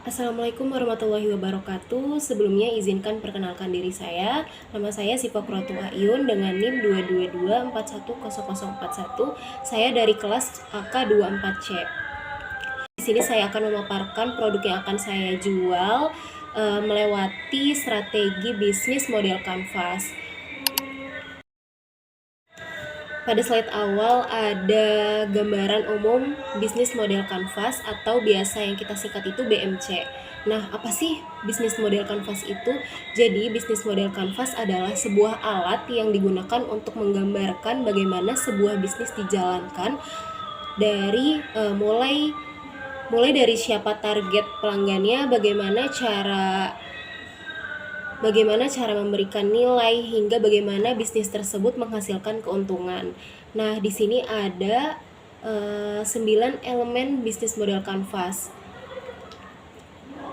Assalamualaikum warahmatullahi wabarakatuh. Sebelumnya izinkan perkenalkan diri saya. Nama saya Siva Krotu Ayun dengan NIM 222410041. Saya dari kelas AK24C. Di sini saya akan memaparkan produk yang akan saya jual melewati strategi bisnis model kanvas. Pada slide awal ada gambaran umum bisnis model kanvas atau biasa yang kita singkat itu BMC. Nah, apa sih bisnis model kanvas itu? Jadi, bisnis model kanvas adalah sebuah alat yang digunakan untuk menggambarkan bagaimana sebuah bisnis dijalankan dari mulai dari siapa target pelanggannya, bagaimana cara memberikan nilai hingga bagaimana bisnis tersebut menghasilkan keuntungan. Nah, di sini ada 9 elemen bisnis model kanvas.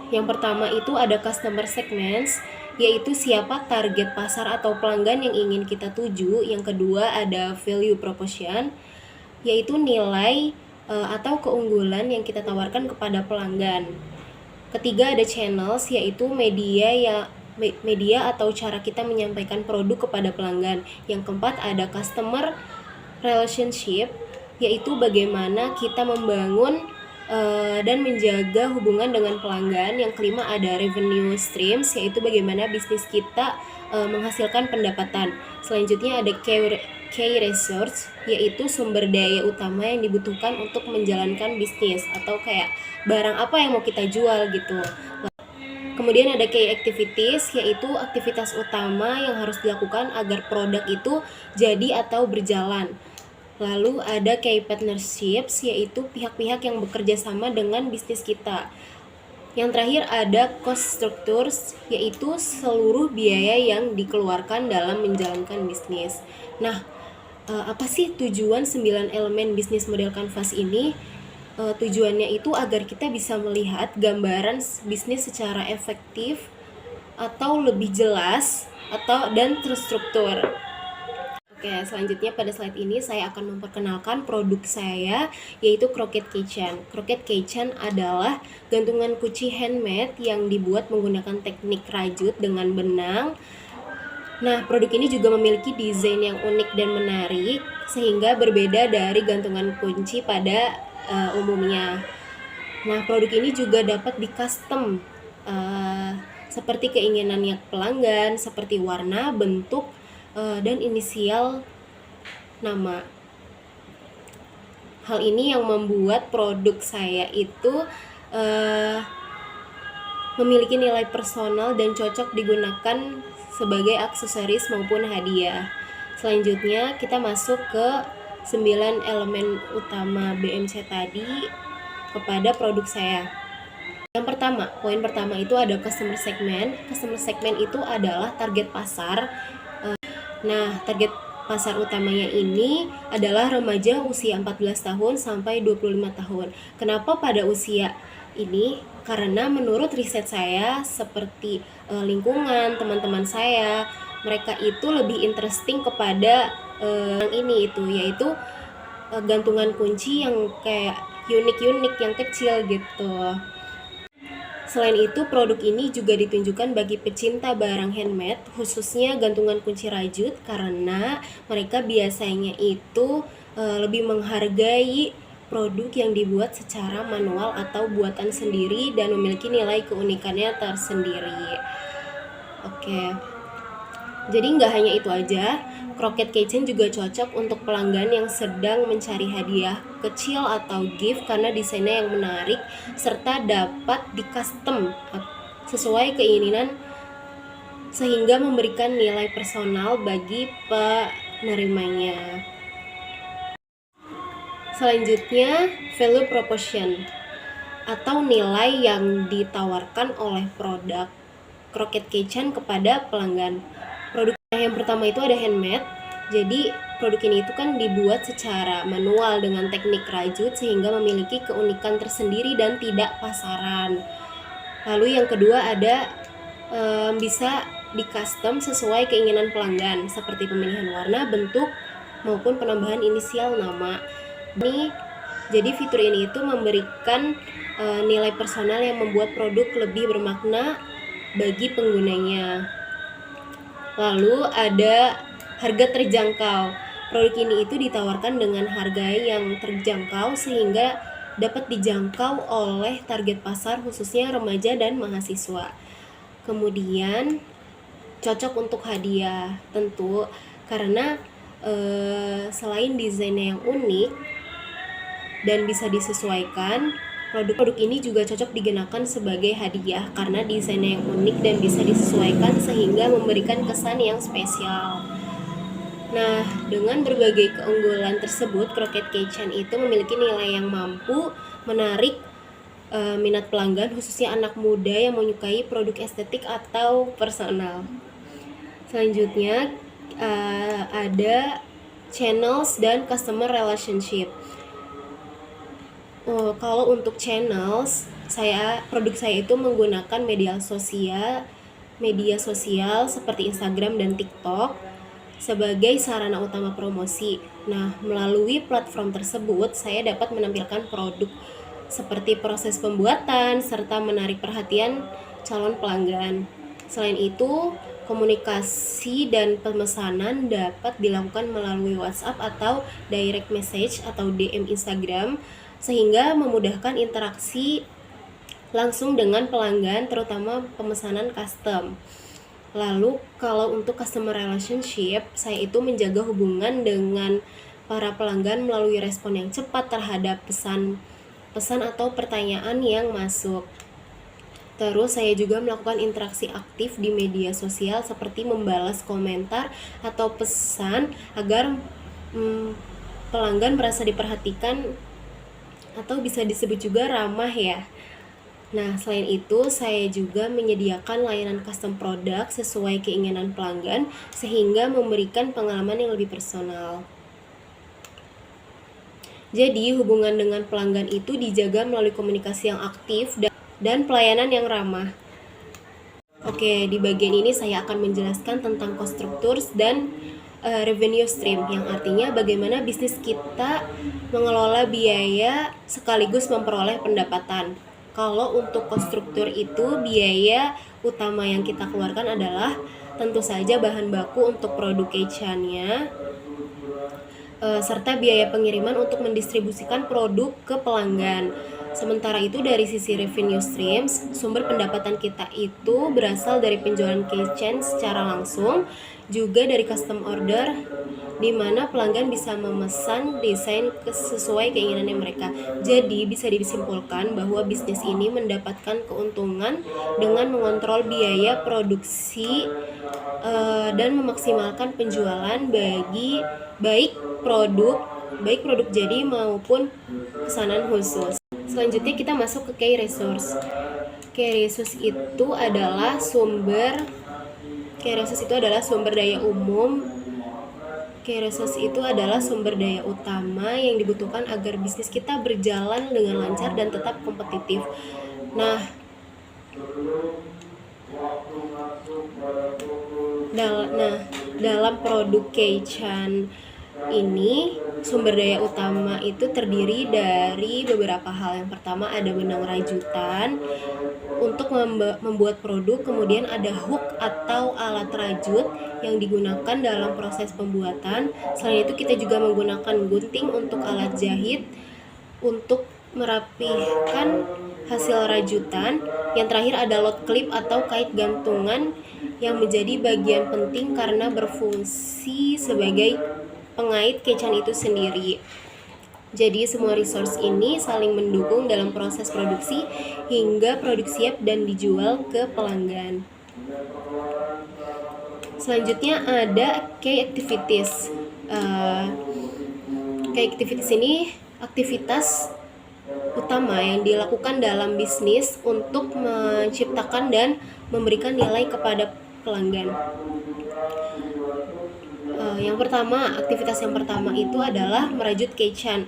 Yang pertama itu ada customer segments, yaitu siapa target pasar atau pelanggan yang ingin kita tuju. Yang kedua ada value proposition, yaitu nilai atau keunggulan yang kita tawarkan kepada pelanggan. Ketiga ada channels, yaitu media atau cara kita menyampaikan produk kepada pelanggan. Yang keempat ada customer relationship, yaitu bagaimana kita membangun dan menjaga hubungan dengan pelanggan. Yang kelima ada revenue streams, yaitu bagaimana bisnis kita menghasilkan pendapatan. Selanjutnya ada key resource, yaitu sumber daya utama yang dibutuhkan untuk menjalankan bisnis, atau kayak barang apa yang mau kita jual gitu. Kemudian ada key activities, yaitu aktivitas utama yang harus dilakukan agar produk itu jadi atau berjalan. Lalu ada key partnerships, yaitu pihak-pihak yang bekerja sama dengan bisnis kita. Yang terakhir ada cost structures, yaitu seluruh biaya yang dikeluarkan dalam menjalankan bisnis. Nah, apa sih tujuan 9 elemen bisnis model kanvas ini? Tujuannya itu agar kita bisa melihat gambaran bisnis secara efektif atau lebih jelas dan terstruktur. Oke, selanjutnya pada slide ini saya akan memperkenalkan produk saya, yaitu Croquet Kitchen. Croquet Kitchen adalah gantungan kunci handmade yang dibuat menggunakan teknik rajut dengan benang. Nah, produk ini juga memiliki desain yang unik dan menarik, sehingga berbeda dari gantungan kunci pada umumnya. Nah, produk ini juga dapat di-custom seperti keinginannya pelanggan, seperti warna, bentuk, dan inisial nama. Hal ini yang membuat produk saya itu memiliki nilai personal dan cocok digunakan sebagai aksesoris maupun hadiah. Selanjutnya kita masuk ke 9 elemen utama BMC tadi kepada produk saya. Yang pertama, poin pertama itu ada customer segment. Customer segment itu adalah target pasar. Nah, target pasar utamanya ini adalah remaja usia 14 tahun sampai 25 tahun. Kenapa pada usia ini? Karena menurut riset saya, seperti lingkungan, teman-teman saya, mereka itu lebih interesting kepada yang ini yaitu gantungan kunci yang kayak unik-unik, yang kecil gitu. Selain itu, produk ini juga ditunjukkan bagi pecinta barang handmade, khususnya gantungan kunci rajut, karena mereka biasanya itu lebih menghargai produk yang dibuat secara manual atau buatan sendiri dan memiliki nilai keunikannya tersendiri. Oke. Jadi nggak hanya itu aja, Croquet Kitchen juga cocok untuk pelanggan yang sedang mencari hadiah kecil atau gift karena desainnya yang menarik serta dapat di-custom sesuai keinginan sehingga memberikan nilai personal bagi penerimanya. Selanjutnya, value proposition atau nilai yang ditawarkan oleh produk Croquet Kitchen kepada pelanggan. Produk yang pertama itu ada handmade. Jadi produk ini itu kan dibuat secara manual dengan teknik rajut sehingga memiliki keunikan tersendiri dan tidak pasaran. Lalu yang kedua ada bisa di-custom sesuai keinginan pelanggan seperti pemilihan warna, bentuk, maupun penambahan inisial nama. Ini Jadi fitur ini itu memberikan nilai personal yang membuat produk lebih bermakna bagi penggunanya. Lalu ada harga terjangkau. Produk ini itu ditawarkan dengan harga yang terjangkau sehingga dapat dijangkau oleh target pasar khususnya remaja dan mahasiswa. Kemudian cocok untuk hadiah tentu karena selain desainnya yang unik dan bisa disesuaikan, produk-produk ini juga cocok digunakan sebagai hadiah karena desainnya yang unik dan bisa disesuaikan sehingga memberikan kesan yang spesial. Nah, dengan berbagai keunggulan tersebut, Croquette Kitchen itu memiliki nilai yang mampu menarik minat pelanggan, khususnya anak muda yang menyukai produk estetik atau personal. Selanjutnya ada channels dan customer relationship. Kalau untuk channels, produk saya itu menggunakan media sosial seperti Instagram dan TikTok sebagai sarana utama promosi. Nah, melalui platform tersebut saya dapat menampilkan produk seperti proses pembuatan serta menarik perhatian calon pelanggan. Selain itu, komunikasi dan pemesanan dapat dilakukan melalui WhatsApp atau direct message atau DM Instagram sehingga memudahkan interaksi langsung dengan pelanggan, terutama pemesanan custom. Lalu kalau untuk customer relationship, saya itu menjaga hubungan dengan para pelanggan melalui respon yang cepat terhadap pesan atau pertanyaan yang masuk. Terus saya juga melakukan interaksi aktif di media sosial seperti membalas komentar atau pesan agar pelanggan merasa diperhatikan atau bisa disebut juga ramah ya. Nah, selain itu saya juga menyediakan layanan custom produk sesuai keinginan pelanggan sehingga memberikan pengalaman yang lebih personal. Jadi, hubungan dengan pelanggan itu dijaga melalui komunikasi yang aktif dan pelayanan yang ramah. Oke, di bagian ini saya akan menjelaskan tentang cost structures dan revenue stream, yang artinya bagaimana bisnis kita mengelola biaya sekaligus memperoleh pendapatan. Kalau untuk cost structure itu biaya utama yang kita keluarkan adalah tentu saja bahan baku untuk produk kitchen-nya, serta biaya pengiriman untuk mendistribusikan produk ke pelanggan. Sementara itu dari sisi revenue streams, sumber pendapatan kita itu berasal dari penjualan kitchen secara langsung, juga dari custom order di mana pelanggan bisa memesan desain sesuai keinginannya mereka. Jadi bisa disimpulkan bahwa bisnis ini mendapatkan keuntungan dengan mengontrol biaya produksi dan memaksimalkan penjualan bagi baik produk jadi maupun pesanan khusus. Selanjutnya kita masuk ke key resource. Key resource itu adalah sumber daya umum. Key resource itu adalah sumber daya utama yang dibutuhkan agar bisnis kita berjalan dengan lancar dan tetap kompetitif. Nah, dalam produk kitchen ini sumber daya utama itu terdiri dari beberapa hal. Yang pertama ada benang rajutan untuk membuat produk, kemudian ada hook atau alat rajut yang digunakan dalam proses pembuatan. Selain itu kita juga menggunakan gunting untuk alat jahit untuk merapihkan hasil rajutan. Yang terakhir ada load clip atau kait gantungan yang menjadi bagian penting karena berfungsi sebagai pengait kitchen itu sendiri. Jadi semua resource ini saling mendukung dalam proses produksi hingga produk siap dan dijual ke pelanggan. Selanjutnya ada key activities. Key activities ini aktivitas utama yang dilakukan dalam bisnis untuk menciptakan dan memberikan nilai kepada pelanggan. Aktivitas yang pertama itu adalah merajut kitchen,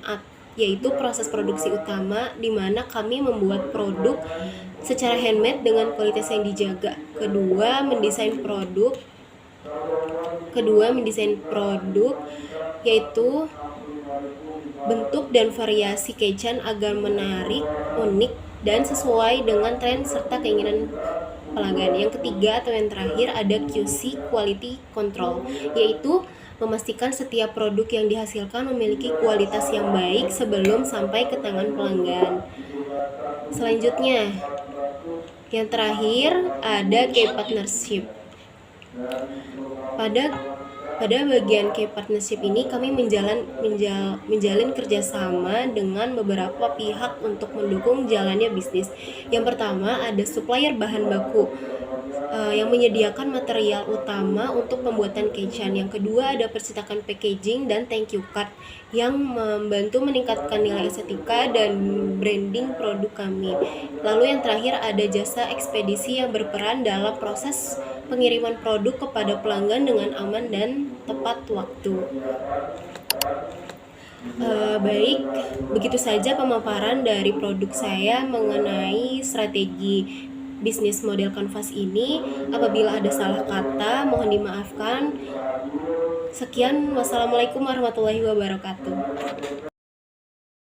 yaitu proses produksi utama di mana kami membuat produk secara handmade dengan kualitas yang dijaga. Kedua, mendesain produk yaitu bentuk dan variasi keychain agar menarik, unik, dan sesuai dengan tren serta keinginan pelanggan. Yang ketiga atau yang terakhir ada QC, Quality Control, yaitu memastikan setiap produk yang dihasilkan memiliki kualitas yang baik sebelum sampai ke tangan pelanggan. Selanjutnya, yang terakhir ada key partnership. Pada bagian key partnership ini kami menjalin kerjasama dengan beberapa pihak untuk mendukung jalannya bisnis. Yang pertama ada supplier bahan baku yang menyediakan material utama untuk pembuatan keychain. Yang kedua ada percetakan packaging dan thank you card yang membantu meningkatkan nilai estetika dan branding produk kami. Lalu yang terakhir ada jasa ekspedisi yang berperan dalam proses pengiriman produk kepada pelanggan dengan aman dan tepat waktu. Baik, begitu saja pemaparan dari produk saya mengenai strategi bisnis model kanvas ini. Apabila ada salah kata, mohon dimaafkan. Sekian, wassalamualaikum warahmatullahi wabarakatuh.